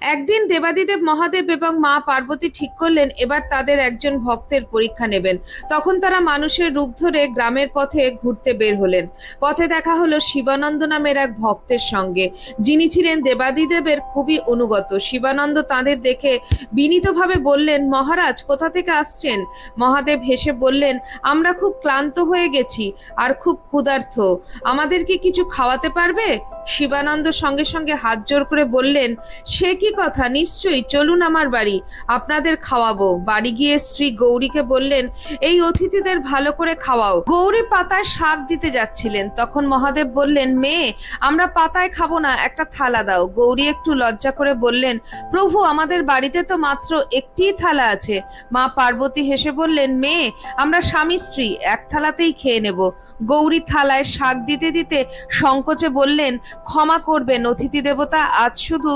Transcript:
একদিন দেবাদিদেব মহাদেব এবং মা পার্বতী ঠিক করলেন এবার তাদের একজন ভক্তের পরীক্ষা নেবেন। তখন তারা মানুষের রূপ ধরে গ্রামের পথে ঘুরতে বের হলেন। পথে দেখা হলো শিবানন্দ নামের এক ভক্তের সঙ্গে, যিনি ছিলেন দেবাদিদেবের খুবই অনুগত। শিবানন্দ তাদের দেখে বিনীতভাবে বললেন, মহারাজ, কোথা থেকে আসছেন? মহাদেব হেসে বললেন, আমরা খুব ক্লান্ত হয়ে গেছি আর খুব ক্ষুধার্ত, আমাদেরকে কিছু খাওয়াতে পারবে? শিবানন্দ সঙ্গে সঙ্গে হাত জোড় করে বললেন, সে কি কথা, নিশ্চয়ই, চলুন আমার বাড়ি, আপনাদের খাওয়াবো। বাড়ি গিয়ে স্ত্রী গৌরীকে বললেন, এই অতিথিদের ভালো করে খাওয়াও। গৌরী পাতায় শাক দিতে যাচ্ছিলেন, তখন মহাদেব বললেন, মেয়ে, আমরা পাতায় খাবো না, একটা থালা দাও। গৌরী একটু লজ্জা করে বললেন, প্রভু, আমাদের বাড়িতে তো মাত্র একটিই থালা আছে। মা পার্বতী হেসে বললেন, মেয়ে, আমরা স্বামী স্ত্রী, এক থালাতেই খেয়ে নেব। গৌরী থালায় শাক দিতে দিতে সংকোচে বললেন, ক্ষমা করবেন অতিথি দেবতা, আজ শুধু